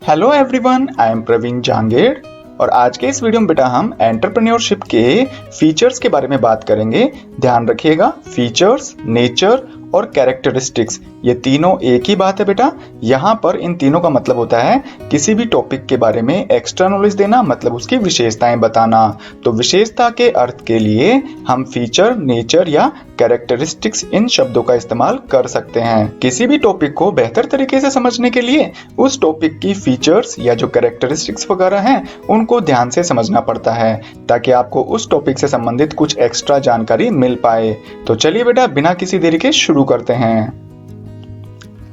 Hello everyone, I am Praveen Jangid और आज के इस वीडियो में बेटा हम एंटरप्रेन्योरशिप के फीचर्स के बारे में बात करेंगे। ध्यान रखिएगा, फीचर्स, नेचर और कैरेक्टरिस्टिक्स ये तीनों एक ही बात है बेटा। यहाँ पर इन तीनों का मतलब होता है किसी भी टॉपिक के बारे में एक्स्ट्रा नॉलेज देना, मतलब उसकी विशेषताएं बताना। तो विशेषता के अर्थ के लिए हम फीचर, नेचर या कैरेक्टरिस्टिक्स इन शब्दों का इस्तेमाल कर सकते हैं। किसी भी टॉपिक को बेहतर तरीके से समझने के लिए उस टॉपिक की फीचर्स या जो कैरेक्टरिस्टिक्स वगैरह हैं उनको ध्यान से समझना पड़ता है ताकि आपको उस टॉपिक से संबंधित कुछ एक्स्ट्रा जानकारी मिल पाए। तो चलिए बेटा बिना किसी देरी के शुरू करते हैं।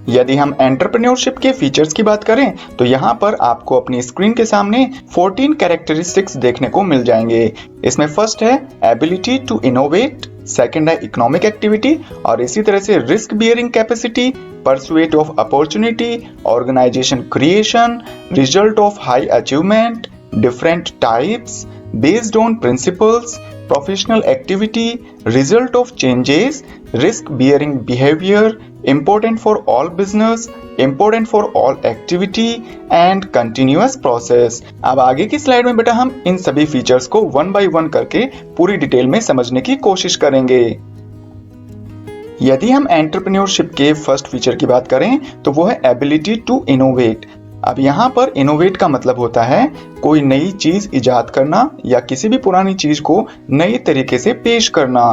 यदि हम एंटरप्रेन्योरशिप के फीचर्स की बात करें तो यहाँ पर आपको अपनी स्क्रीन के सामने 14 कैरेक्टरिस्टिक्स देखने को मिल जाएंगे। इसमें फर्स्ट है एबिलिटी टू इनोवेट, सेकंड है इकोनॉमिक एक्टिविटी और इसी तरह से risk bearing capacity, pursuit of opportunity, organization creation, result of high achievement, different types, based on principles, professional activity, result of changes, risk bearing behaviour, important for all business, important for all activity and continuous process। अब आगे की slide में बेटा हम इन सभी features को one by one करके पूरी डिटेल में समझने की कोशिश करेंगे। यदि हम एंटरप्रेन्योरशिप के फर्स्ट फीचर की बात करें तो वो है एबिलिटी टू इनोवेट। अब यहाँ पर इनोवेट का मतलब होता है कोई नई चीज इजाद करना या किसी भी पुरानी चीज को नई तरीके से पेश करना।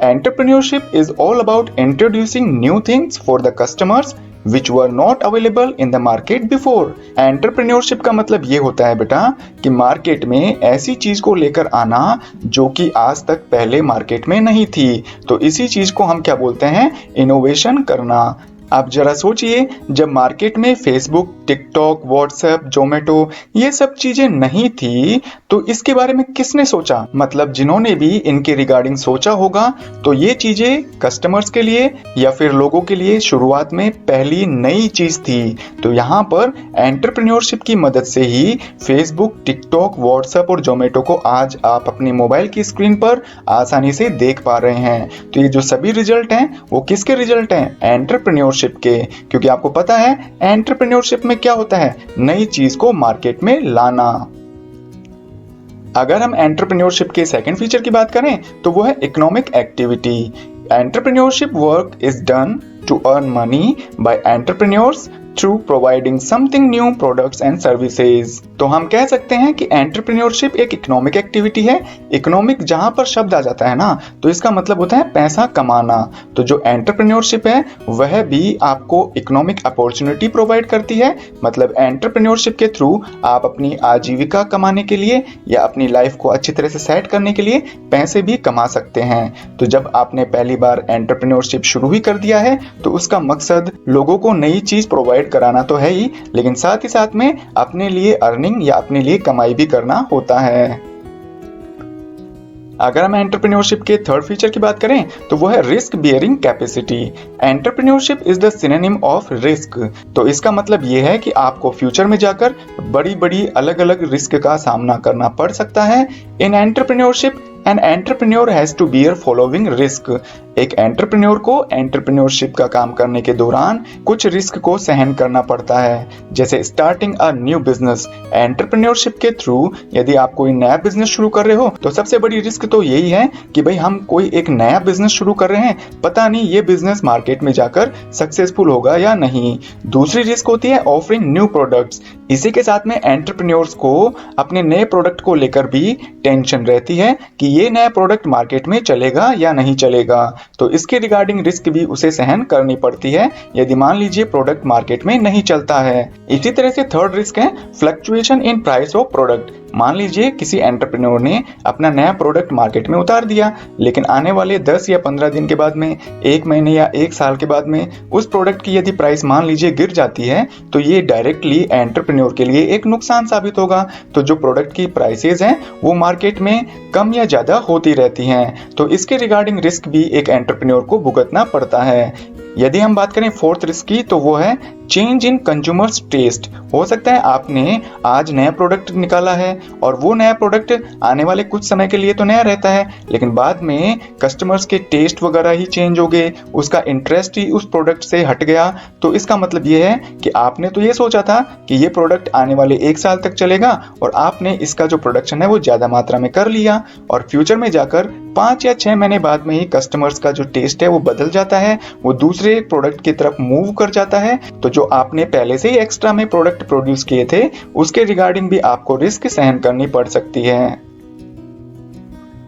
Entrepreneurship is all about introducing new things for the customers which were not available in the market before। Entrepreneurship का मतलब ये होता है बेटा कि मार्केट में ऐसी चीज को लेकर आना जो कि आज तक पहले मार्केट में नहीं थी। तो इसी चीज को हम क्या बोलते हैं, इनोवेशन करना। आप जरा सोचिए, जब मार्केट में फेसबुक, टिकटॉक, व्हाट्सएप, जोमेटो ये सब चीजें नहीं थी तो इसके बारे में किसने सोचा, मतलब जिन्होंने भी इनके रिगार्डिंग सोचा होगा तो ये चीजें कस्टमर्स के लिए या फिर लोगों के लिए शुरुआत में पहली नई चीज थी। तो यहाँ पर एंटरप्रेन्योरशिप की मदद से ही फेसबुक, टिकटॉक, व्हाट्सएप और जोमेटो को आज आप अपनी मोबाइल की स्क्रीन पर आसानी से देख पा रहे हैं। तो ये जो सभी रिजल्ट हैं वो किसके रिजल्ट हैं, एंटरप्रेन्योरशिप के। क्योंकि आपको पता है एंटरप्रेन्योरशिप में क्या होता है, नई चीज को मार्केट में लाना। अगर हम एंटरप्रेन्योरशिप के सेकंड फीचर की बात करें तो वो है economic activity. Entrepreneurship work is done to earn money by entrepreneurs through providing something new products and services. तो हम कह सकते हैं कि एंटरप्रेन्योरशिप एक इकोनॉमिक एक्टिविटी है। इकोनॉमिक जहां पर शब्द आ जाता है ना तो इसका मतलब होता है पैसा कमाना। तो जो एंटरप्रेन्योरशिप है वह भी आपको इकोनॉमिक अपॉर्चुनिटी प्रोवाइड करती है, मतलब एंटरप्रेन्योरशिप के थ्रू आप अपनी आजीविका कमाने के लिए या अपनी लाइफ को अच्छी तरह से सेट करने के लिए पैसे भी कमा सकते हैं। तो जब आपने पहली बार एंटरप्रेन्योरशिप शुरू ही कर दिया है तो उसका मकसद लोगों को नई चीज प्रोवाइड कराना तो है ही, लेकिन साथ ही साथ में अपने लिए अर्निंग या अपने लिए कमाई भी करना होता है। अगर हम एंटरप्रेन्योरशिप के थर्ड फीचर की बात करें तो वो है risk bearing capacity. Entrepreneurship is the synonym of risk. तो इसका मतलब ये है कि आपको फ्यूचर में जाकर बड़ी बड़ी अलग अलग रिस्क का सामना करना पड़ सकता है। In entrepreneurship an entrepreneur has to bear following risk. एक एंटरप्रेन्योर को एंटरप्रेन्योरशिप का काम करने के दौरान कुछ रिस्क को सहन करना पड़ता है, जैसे starting a new business. Entrepreneurship के थ्रू यदि आप कोई नया बिजनेस शुरू कर रहे हो तो सबसे बड़ी रिस्क तो यही है कि भाई हम कोई एक नया बिजनेस शुरू कर रहे हैं, पता नहीं ये बिजनेस मार्केट में जाकर सक्सेसफुल होगा या नहीं। दूसरी रिस्क होती है ऑफरिंग न्यू प्रोडक्ट्स। इसी के साथ में एंटरप्रेन्योर्स को अपने नए प्रोडक्ट को लेकर भी टेंशन रहती है कि ये नया प्रोडक्ट मार्केट में चलेगा या नहीं चलेगा। तो इसके रिगार्डिंग रिस्क भी उसे सहन करनी पड़ती है यदि मान लीजिए प्रोडक्ट मार्केट में नहीं चलता है। इसी तरह से थर्ड रिस्क है fluctuation in price of product. मान लीजिए किसी एंटरप्रेन्योर ने अपना नया प्रोडक्ट मार्केट में उतार दिया, लेकिन आने वाले 10 या 15 दिन के बाद में, 1 महीने या 1 साल के बाद में उस प्रोडक्ट की यदि प्राइस मान लीजिए गिर जाती है तो ये डायरेक्टली एंटरप्रेन्योर के लिए एक नुकसान साबित होगा। तो जो प्रोडक्ट की प्राइसेस हैं वो मार्केट में कम या ज्यादा होती रहती हैं। तो इसके रिगार्डिंग रिस्क भी एक एंटरप्रेन्योर को भुगतना पड़ता है। यदि हम बात करें फोर्थ रिस्क की तो वो है चेंज इन कंज्यूमर्स टेस्ट। हो सकता है आपने आज नया प्रोडक्ट निकाला है और वो नया प्रोडक्ट आने वाले कुछ समय के लिए तो नया रहता है, लेकिन बाद में कस्टमर्स के टेस्ट वगैरह ही चेंज हो गए, उसका इंटरेस्ट ही उस प्रोडक्ट से हट गया। तो इसका मतलब ये है कि आपने तो ये सोचा था कि ये प्रोडक्ट आने वाले 1 साल तक चलेगा और आपने इसका जो प्रोडक्शन है वो ज्यादा मात्रा में कर लिया, और फ्यूचर में जाकर 5 या 6 महीने बाद में ही कस्टमर्स का जो टेस्ट है वो बदल जाता है, वो दूसरे प्रोडक्ट की तरफ मूव कर जाता है। तो जो आपने पहले से ही एक्स्ट्रा में प्रोडक्ट प्रोड्यूस किए थे उसके रिगार्डिंग भी आपको रिस्क सहन करनी पड़ सकती है।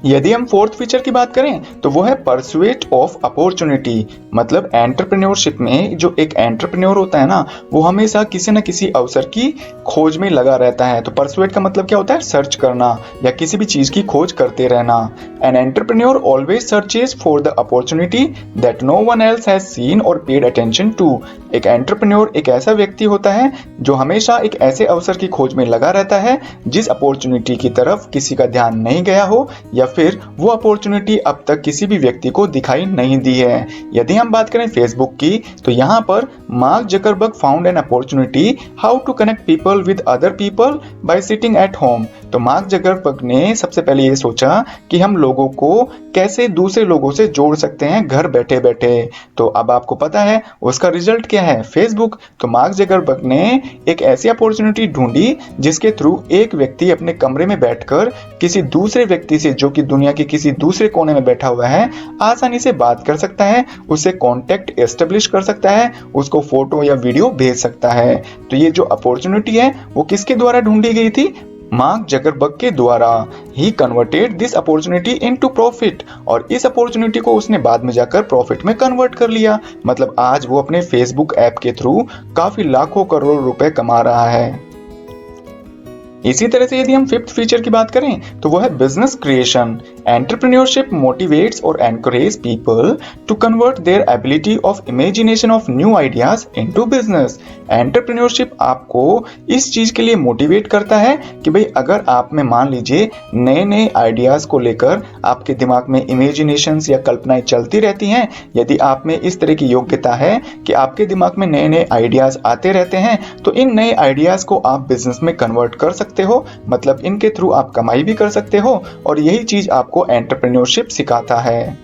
यदि हम फोर्थ फीचर की बात करें तो वो है परसुएट ऑफ अपॉर्चुनिटी। मतलब एंटरप्रेन्योरशिप में जो एक एंटरप्रेन्योर होता है ना, वो हमेशा किसी न किसी अवसर की खोज में लगा रहता है। तो परसुएट का मतलब क्या होता है? सर्च करना या किसी भी चीज की खोज करते रहना। An entrepreneur always searches for the opportunity that no one else has seen और पेड अटेंशन टू। एक एंटरप्रेन्योर एक ऐसा व्यक्ति होता है जो हमेशा एक ऐसे अवसर की खोज में लगा रहता है जिस अपॉर्चुनिटी की तरफ किसी का ध्यान नहीं गया हो या फिर वो अपॉर्चुनिटी अब तक किसी भी व्यक्ति को दिखाई नहीं दी है। यदि हम बात करें फेसबुक की तो यहाँ पर Mark Zuckerberg found an opportunity how to connect people with other people by sitting at home. तो मार्क जकरबर्ग ने सबसे पहले ये सोचा कि हम लोगों को कैसे दूसरे लोगों से जोड़ सकते हैं घर बैठे बैठे। तो अब आपको पता है उसका रिजल्ट क्या है? फेसबुक। तो मार्क जकरबर्ग ने एक ऐसी अपॉर्चुनिटी ढूंढी जिसके थ्रू एक व्यक्ति अपने कमरे में बैठकर किसी दूसरे व्यक्ति से जो कि दुनिया के किसी दूसरे कोने में बैठा हुआ है आसानी से बात कर सकता है, उससे कांटेक्ट एस्टेब्लिश कर सकता है, उसको फोटो या वीडियो भेज सकता है। तो ये जो अपॉर्चुनिटी है वो किसके द्वारा ढूंढी गई थी? मार्क जकरबर्ग के द्वारा। He converted this opportunity into profit, और इस अपॉर्चुनिटी को उसने बाद में जाकर प्रॉफिट में कन्वर्ट कर लिया। मतलब आज वो अपने फेसबुक ऐप के थ्रू काफी लाखों करोड़ रुपए कमा रहा है। इसी तरह से यदि हम फिफ्थ फीचर की बात करें तो वो है बिजनेस क्रिएशन। एंटरप्रेन्योरशिप मोटिवेट्स और encourage people to convert their ability of imagination of new ideas into business. Entrepreneurship आपको इस चीज के लिए मोटिवेट करता है कि भाई अगर आप में मान लीजिए नए नए आइडियाज को लेकर आपके दिमाग में इमेजिनेशंस या कल्पनाएं चलती रहती हैं, यदि आप में इस तरह की योग्यता है कि आपके दिमाग में नए नए आइडियाज आते रहते हैं, तो इन नए आइडियाज को आप बिजनेस में कन्वर्ट कर सकते हो। मतलब इनके थ्रू आप कमाई भी कर सकते हो, और यही चीज आपको एंटरप्रेन्योरशिप सिखाता है।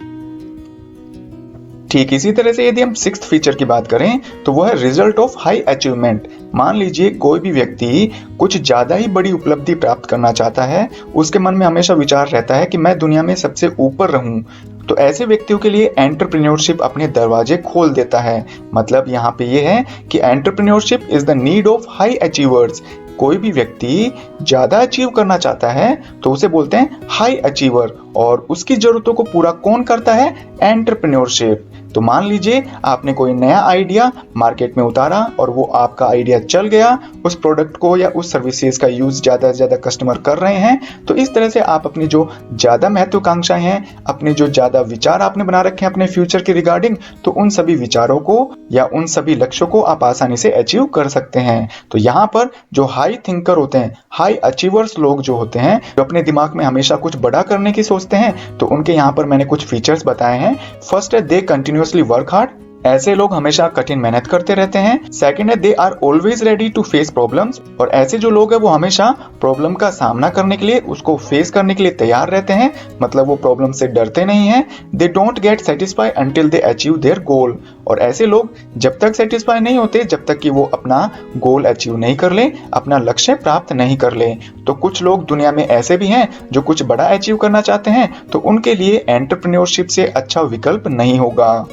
ठीक इसी तरह से यदि हम सिक्स्थ फीचर की बात करें तो वो है रिजल्ट ऑफ हाई अचीवमेंट। मान लीजिए कोई भी व्यक्ति कुछ ज्यादा ही बड़ी उपलब्धि प्राप्त करना चाहता है, उसके मन में हमेशा विचार रहता है कि मैं दुनिया में सबसे ऊपर रहूं। तो ऐसे व्यक्तियों के लिए एंटरप्रेन्योरशिप अपने दरवाजे खोल देता है। मतलब यहाँ पे ये है कि entrepreneurship is the need of high achievers. कोई भी व्यक्ति ज्यादा अचीव करना चाहता है तो उसे बोलते हैं हाई अचीवर, और उसकी जरूरतों को पूरा कौन करता है? एंटरप्रेन्योरशिप। तो मान लीजिए आपने कोई नया आइडिया मार्केट में उतारा और वो आपका आइडिया चल गया, उस प्रोडक्ट को या उस सर्विसेज का यूज ज्यादा से ज्यादा कस्टमर कर रहे हैं, तो इस तरह से आप अपनी जो ज्यादा महत्वाकांक्षाएं हैं, अपने जो ज्यादा विचार आपने बना रखे हैं अपने फ्यूचर के रिगार्डिंग, तो उन सभी विचारों को या उन सभी लक्ष्यों को आप आसानी से अचीव कर सकते हैं। तो यहाँ पर जो हाई थिंकर होते हैं, हाई अचीवर्स लोग जो होते हैं, जो अपने दिमाग में हमेशा कुछ बड़ा करने की सोचते हैं, तो उनके यहाँ पर मैंने कुछ फीचर्स बताए हैं। फर्स्ट है दे कंटिन्यूअसली वर्क हार्ड। ऐसे लोग हमेशा कठिन मेहनत करते रहते हैं। सेकंड है they are always ready to face problems, और ऐसे जो लोग हैं वो हमेशा प्रॉब्लम का सामना करने के लिए, उसको फेस करने के लिए तैयार रहते हैं। मतलब वो प्रॉब्लम से डरते नहीं हैं। They don't get satisfy until they achieve their गोल, और ऐसे लोग जब तक सेटिस्फाई नहीं होते जब तक कि वो अपना गोल अचीव नहीं कर ले, अपना लक्ष्य प्राप्त नहीं कर ले। तो कुछ लोग दुनिया में ऐसे भी हैं जो कुछ बड़ा अचीव करना चाहते हैं, तो उनके लिए एंटरप्रेन्योरशिप से अच्छा विकल्प नहीं होगा।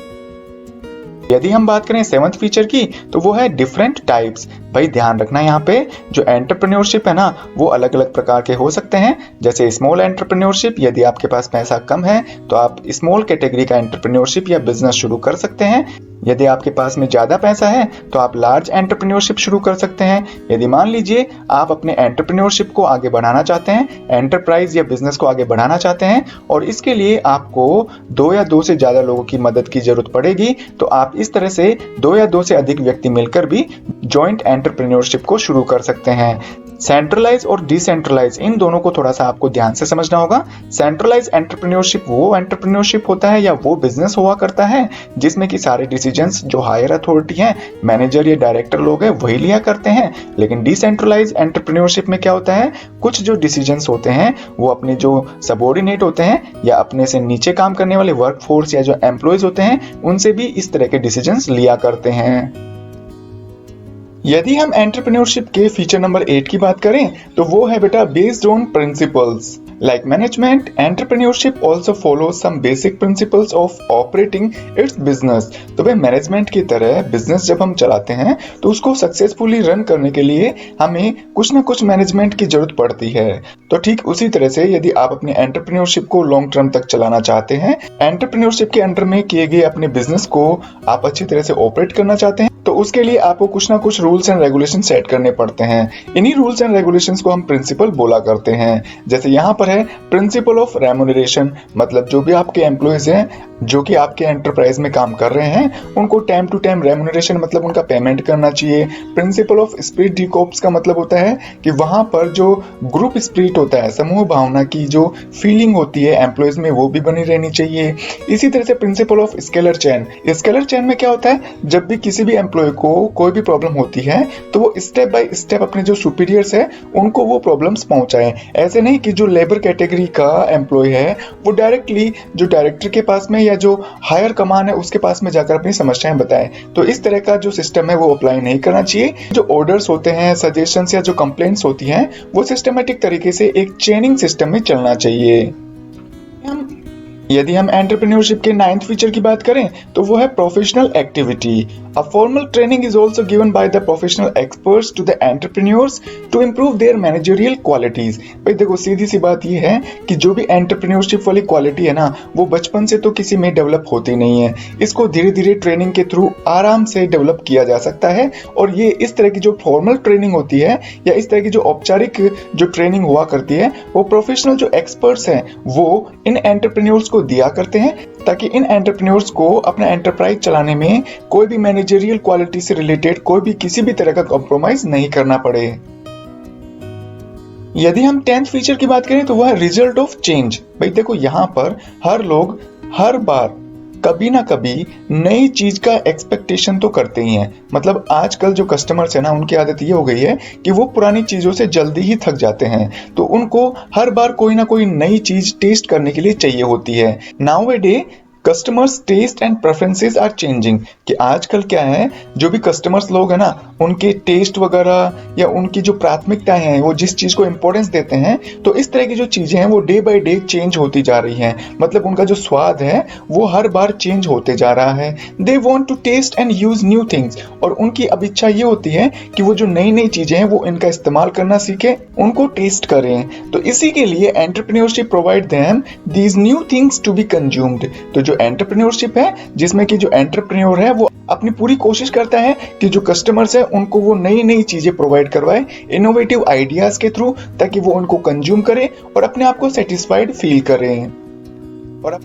यदि हम बात करें सेवंथ फीचर की तो वो है डिफरेंट टाइप्स। भाई ध्यान रखना यहाँ पे जो एंटरप्रेन्योरशिप है ना, वो अलग अलग प्रकार के हो सकते हैं। जैसे स्मॉल एंटरप्रेन्योरशिप, यदि आपके पास पैसा कम है तो आप स्मॉल कैटेगरी का एंटरप्रेन्योरशिप या बिजनेस शुरू कर सकते हैं। यदि आपके पास में ज्यादा पैसा है तो आप लार्ज एंटरप्रेन्योरशिप शुरू कर सकते हैं। यदि मान लीजिए आप अपने एंटरप्रेन्योरशिप को आगे बढ़ाना चाहते हैं, एंटरप्राइज या बिजनेस को आगे बढ़ाना चाहते हैं, और इसके लिए आपको 2 या 2 से ज्यादा लोगों की मदद की जरूरत पड़ेगी, तो आप इस तरह से 2 या 2 से अधिक व्यक्ति मिलकर भी जॉइंट एंटरप्रेन्योरशिप को शुरू कर सकते हैं। सेंट्रलाइज और डिसेंट्रलाइज इन दोनों को थोड़ा सा आपको ध्यान से समझना होगा। सेंट्रलाइज एंटरप्रेन्योरशिप वो एंटरप्रेन्योरशिप होता है या वो बिजनेस हुआ करता है जिसमें कि सारे डिसीजंस जो हायर अथॉरिटी हैं, मैनेजर या डायरेक्टर लोग हैं, वही लिया करते हैं। लेकिन डिसेंट्रलाइज एंटरप्रेन्योरशिप में क्या होता है, कुछ जो डिसीजंस होते हैं वो अपने जो सबऑर्डिनेट होते हैं या अपने से नीचे काम करने वाले वर्कफोर्स या जो एम्प्लॉयज होते हैं उनसे भी इस तरह के डिसीजंस लिया करते हैं। यदि हम एंटरप्रेन्योरशिप के फीचर नंबर 8 की बात करें तो वो है बेटा based on principles. Like management, entrepreneurship also follows some basic principles of operating its business। तो भाई मैनेजमेंट की तरह बिजनेस जब हम चलाते हैं तो उसको सक्सेसफुली रन करने के लिए हमें कुछ ना कुछ मैनेजमेंट की जरूरत पड़ती है। तो ठीक उसी तरह से यदि आप अपनी एंटरप्रेन्योरशिप को लॉन्ग टर्म तक चलाना चाहते हैं, एंटरप्रेन्योरशिप के अंडर में किए गए अपने बिजनेस को आप अच्छी तरह से ऑपरेट करना चाहते हैं, तो उसके लिए आपको कुछ ना कुछ रूल्स एंड रेगुलेशन सेट करने पड़ते हैं। इन्हीं रूल्स एंड रेगुलेशंस को हम प्रिंसिपल बोला करते हैं। जैसे यहाँ पर है प्रिंसिपल ऑफ रेम्यूनरेशन, मतलब जो भी आपके एम्प्लॉयज हैं जो कि आपके एंटरप्राइज में काम कर रहे हैं उनको टाइम टू टाइम रेम्यूनरेशन मतलब उनका पेमेंट करना चाहिए। Principle of spirit D corps का मतलब होता है कि वहां पर जो ग्रुप स्पिरिट होता है, समूह भावना की जो फीलिंग होती है एम्प्लॉयज में, वो भी बनी रहनी चाहिए। इसी तरह से principle of scalar chain. Scalar chain में क्या होता है, जब भी किसी भी एम्प्लॉय को कोई भी प्रॉब्लम होती है तो वो स्टेप बाय स्टेप अपने जो सुपीरियर्स है उनको वो प्रॉब्लम्स पहुंचाए। ऐसे नहीं कि जो लेबर कैटेगरी का एम्प्लॉय है वो डायरेक्टली जो डायरेक्टर के पास में या जो हायर कमान है उसके पास में जाकर अपनी समस्याएं बताएं। तो इस तरह का जो सिस्टम है वो अप्लाई नहीं करना चाहिए। जो ऑर्डर्स होते हैं, सजेशंस या जो कंप्लेंट्स होती हैं वो सिस्टमैटिक तरीके से एक चेनिंग सिस्टम में चलना चाहिए। यदि हम एंटरप्रेन्योरशिप के 9th फीचर की बात करें तो वो है professional activity. A formal training is also given by the professional experts to the entrepreneurs to improve their managerial qualities। भाई देखो सीधी सी बात ये है कि जो भी एंटरप्रेन्योरशिप वाली क्वालिटी है ना वो बचपन से तो किसी में डेवलप होती नहीं है। इसको धीरे धीरे ट्रेनिंग के थ्रू आराम से डेवलप किया जा सकता है। और ये इस तरह की जो फॉर्मल ट्रेनिंग होती है या इस तरह की जो औपचारिक जो ट्रेनिंग हुआ करती है वो प्रोफेशनल जो एक्सपर्ट्स हैं वो इन एंटरप्रेन्योर्स को दिया करते हैं ताकि इन एंटरप्रेन्योर्स को अपना एंटरप्राइज चलाने में कोई भी मैनेजरियल क्वालिटी से रिलेटेड कोई भी किसी भी तरह का कॉम्प्रोमाइज नहीं करना पड़े। यदि हम 10th फीचर की बात करें तो वह है रिजल्ट ऑफ चेंज। भाई देखो यहाँ पर हर लोग हर बार कभी ना कभी नई चीज का एक्सपेक्टेशन तो करते ही हैं। मतलब आजकल जो कस्टमर्स है ना उनकी आदत ये हो गई है कि वो पुरानी चीजों से जल्दी ही थक जाते हैं, तो उनको हर बार कोई ना कोई नई चीज टेस्ट करने के लिए चाहिए होती है। Nowadays customers taste and preferences are changing, कि आजकल क्या है जो भी कस्टमर्स लोग हैं ना उनके टेस्ट वगैरह या उनकी जो प्राथमिकताएं हैं वो जिस चीज को इंपॉर्टेंस देते हैं तो इस तरह की जो चीजें हैं वो डे बाय डे चेंज होती जा रही हैं। मतलब उनका जो स्वाद है वो हर बार चेंज होते जा रहा है। They want to test and use new things, और उनकी अब इच्छा ये होती है कि वो जो नई नई चीजें हैं वो इनका इस्तेमाल करना सीखे, उनको टेस्ट करें। तो इसी के लिए entrepreneurship provide them these new things to be consumed. तो जो एंटरप्रेन्योरशिप है जिसमें कि जो एंटरप्रेन्योर है वो अपनी पूरी कोशिश करता है कि जो कस्टमर्स है उनको वो नई नई चीजें प्रोवाइड करवाए इनोवेटिव आइडियाज के थ्रू, ताकि वो उनको कंज्यूम करें और अपने आप को सेटिस्फाइड फील करें। और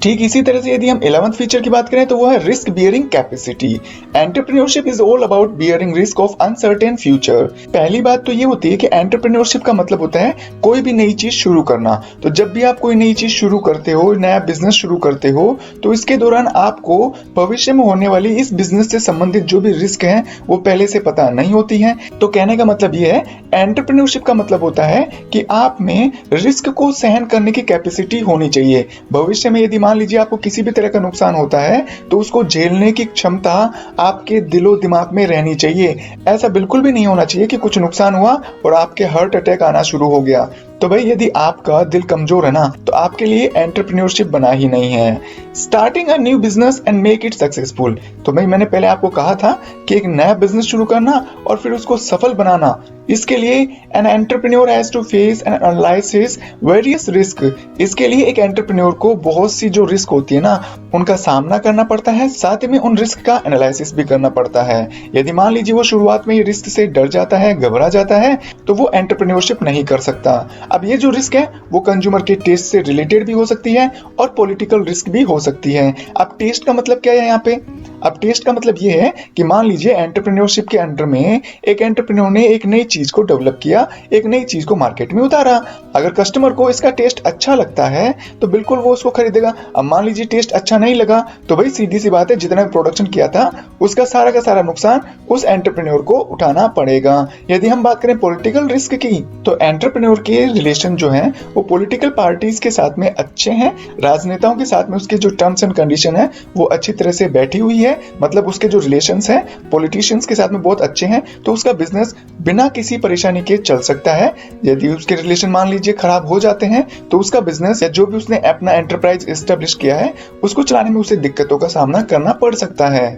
ठीक इसी तरह से यदि हम 11th फीचर की बात करें तो वो है risk bearing capacity. Entrepreneurship is all about bearing risk of uncertain future. पहली बात तो ये होती है कि एंटरप्रेन्योरशिप का मतलब होता है कोई भी नई चीज शुरू करना। तो जब भी आप कोई नई चीज शुरू करते हो, नया बिजनेस शुरू करते हो, तो इसके दौरान आपको भविष्य में होने वाली इस बिजनेस से संबंधित जो भी रिस्क है वो पहले से पता नहीं होती है। तो कहने का मतलब ये है एंटरप्रेन्योरशिप का मतलब होता है कि आप में रिस्क को सहन करने की कैपेसिटी होनी चाहिए। भविष्य में यदि मान लीजिए आपको किसी भी तरह का नुकसान होता है तो उसको झेलने की क्षमता आपके दिलो दिमाग में रहनी चाहिए। ऐसा बिल्कुल भी नहीं होना चाहिए कि कुछ नुकसान हुआ और आपके हार्ट अटैक आना शुरू हो गया। तो भाई यदि आपका दिल कमजोर है ना तो आपके लिए एंटरप्रेन्योरशिप बना ही नहीं है। Starting a new business and make it successful. तो भाई मैंने पहले आपको कहा था कि एक नया बिजनेस शुरू करना और फिर उसको सफल बनाना, इसके लिए an entrepreneur has to face and analyse his various risk. इसके लिए एक एंटरप्रेन्योर को बहुत सी जो रिस्क होती है ना उनका सामना करना पड़ता है, साथ ही में उन रिस्क का एनालिसिस भी करना पड़ता है। यदि मान लीजिए वो शुरुआत में ये रिस्क से डर जाता है, घबरा जाता है, तो वो एंटरप्रेन्योरशिप नहीं कर सकता। अब ये जो रिस्क है वो कंज्यूमर के टेस्ट से रिलेटेड भी हो सकती है और पॉलिटिकल रिस्क भी हो सकती है। अब टेस्ट का मतलब क्या है यहाँ पे, अब टेस्ट का मतलब ये है कि मान लीजिए एंटरप्रेन्योरशिप के अंडर में एक एंटरप्रेन्योर ने एक नई चीज को डेवलप किया, एक नई चीज को मार्केट में उतारा। अगर कस्टमर को इसका टेस्ट अच्छा लगता है तो बिल्कुल वो उसको खरीदेगा। अब मान लीजिए टेस्ट अच्छा नहीं लगा तो भाई सीधी सी बात है, जितना भी प्रोडक्शन किया था उसका सारा का सारा नुकसान उस एंटरप्रेन्योर को उठाना पड़ेगा। यदि हम बात करें पॉलिटिकल रिस्क की, तो एंटरप्रेन्योर के रिलेशन जो है वो पॉलिटिकल पार्टीज के साथ में अच्छे हैं। राजनेताओं के साथ में उसके जो टर्म्स एंड कंडीशन है वो अच्छी तरह से बैठी हुई है, मतलब उसके जो रिलेशंस हैं पॉलिटिशियंस के साथ में बहुत अच्छे हैं, तो उसका बिजनेस बिना किसी परेशानी के चल सकता है। यदि उसके रिलेशन मान लीजिए खराब हो जाते हैं तो उसका बिजनेस या जो भी उसने अपना एंटरप्राइज एस्टेब्लिश किया है उसको चलाने में उसे दिक्कतों का सामना करना पड़ सकता है।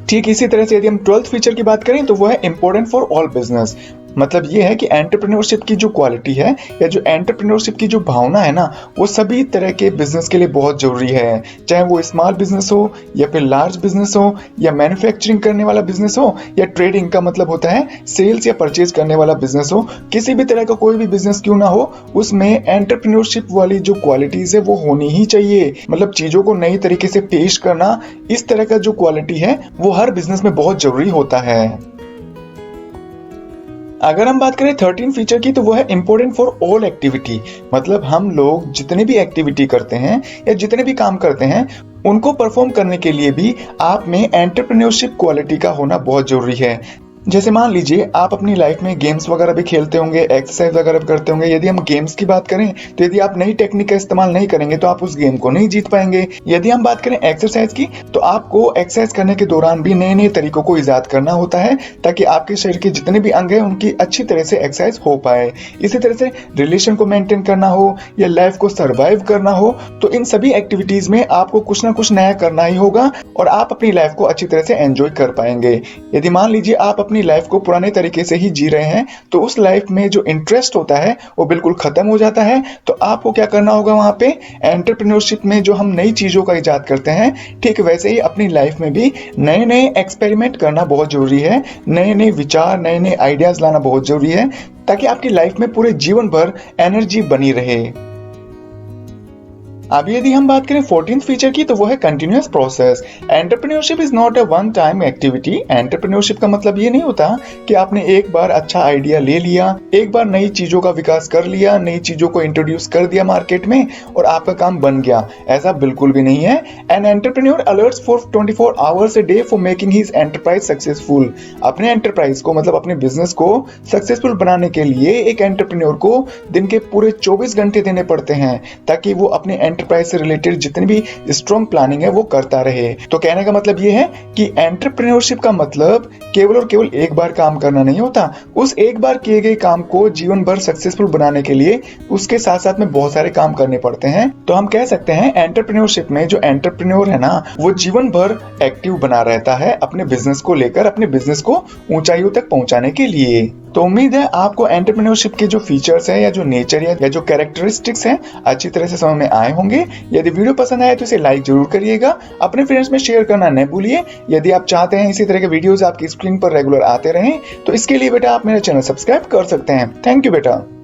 ठीक इसी तरह से यदि हम 12th फीचर की बात करें तो वो है इंपॉर्टेंट फॉर ऑल बिजनेस। मतलब ये है कि एंटरप्रेन्योरशिप की जो क्वालिटी है या जो एंटरप्रेन्योरशिप की जो भावना है ना, वो सभी तरह के बिजनेस के लिए बहुत जरूरी है। चाहे वो स्मॉल बिजनेस हो या फिर लार्ज बिजनेस हो या मैन्युफैक्चरिंग करने वाला बिजनेस हो या ट्रेडिंग का मतलब होता है सेल्स या परचेज करने वाला बिजनेस हो, किसी भी तरह का कोई भी बिजनेस क्यों ना हो, उसमें एंटरप्रेन्योरशिप वाली जो क्वालिटीज है वो होनी ही चाहिए। मतलब चीजों को नई तरीके से पेश करना, इस तरह का जो क्वालिटी है वो हर बिजनेस में बहुत जरूरी होता है। अगर हम बात करें 13 फीचर की तो वो है इंपॉर्टेंट फॉर ऑल एक्टिविटी। मतलब हम लोग जितने भी एक्टिविटी करते हैं या जितने भी काम करते हैं उनको परफॉर्म करने के लिए भी आप में एंटरप्रेन्योरशिप क्वालिटी का होना बहुत जरूरी है। जैसे मान लीजिए आप अपनी लाइफ में गेम्स वगैरह भी खेलते होंगे, एक्सरसाइज वगैरह भी करते होंगे। यदि हम गेम्स की बात करें तो यदि आप नई टेक्निक का इस्तेमाल नहीं करेंगे तो आप उस गेम को नहीं जीत पाएंगे। यदि हम बात करें एक्सरसाइज की तो आपको एक्सरसाइज करने के दौरान भी नए नए तरीकों को इजाद करना होता है ताकि आपके शरीर के जितने भी अंग हैं उनकी अच्छी तरह से एक्सरसाइज हो पाए। इसी तरह से रिलेशन को मेंटेन करना हो या लाइफ को सर्वाइव करना हो तो इन सभी एक्टिविटीज में आपको कुछ ना कुछ नया करना ही होगा और आप अपनी लाइफ को अच्छी तरह से एंजॉय कर पाएंगे। यदि मान लीजिए आप अपनी लाइफ को पुराने तरीके से ही जी रहे हैं तो उस लाइफ में जो इंटरेस्ट होता है वो बिल्कुल खत्म हो जाता है। तो आपको क्या करना होगा, वहां पे एंटरप्रेन्योरशिप में जो हम नई चीजों का इजाद करते हैं ठीक वैसे ही अपनी लाइफ में भी नए नए एक्सपेरिमेंट करना बहुत जरूरी है। नए नए विचार, नए नए आइडियाज लाना बहुत जरूरी है ताकि आपकी लाइफ में पूरे जीवन भर एनर्जी बनी रहे। अब यदि हम बात करें 14th फीचर की तो वो है continuous process. Entrepreneurship is not a one time activity. Entrepreneurship का मतलब ये नहीं होता कि आपने एक बार अच्छा आइडिया ले लिया, एक बार नई चीजों का विकास कर लिया, नई चीजों को इंट्रोड्यूस कर दिया मार्केट में और आपका काम बन गया। ऐसा बिल्कुल भी नहीं है। An entrepreneur alerts for 24 hours a day for making his enterprise successful. अपने एंटरप्राइज को मतलब अपने बिजनेस को सक्सेसफुल बनाने के लिए एक एंटरप्रेन्योर को दिन के पूरे 24 घंटे देने पड़ते हैं ताकि वो अपने एंटरप्राइज से रिलेटेड जितनी भी स्ट्रॉन्ग प्लानिंग है वो करता रहे। तो कहने का मतलब ये है कि एंटरप्रेन्योरशिप का मतलब केवल और केवल एक बार काम करना नहीं होता। उस एक बार किए गए काम को जीवन भर सक्सेसफुल बनाने के लिए उसके साथ साथ में बहुत सारे काम करने पड़ते हैं। तो हम कह सकते हैं एंटरप्रेन्योरशिप में जो एंटरप्रेन्योर है ना वो जीवन भर एक्टिव बना रहता है अपने बिजनेस को लेकर, अपने बिजनेस को ऊंचाइयों तक पहुंचाने के लिए। तो उम्मीद है आपको एंटरप्रेन्योरशिप के जो फीचर्स है या जो नेचर या जो कैरेक्टरिस्टिक्स हैं अच्छी तरह से समझ में आए होंगे। यदि वीडियो पसंद आए तो इसे लाइक जरूर करिएगा, अपने फ्रेंड्स में शेयर करना न भूलिए। यदि आप चाहते हैं इसी तरह के वीडियोस आपकी स्क्रीन पर रेगुलर आते रहें तो इसके लिए बेटा आप मेरा चैनल सब्सक्राइब कर सकते हैं। थैंक यू बेटा।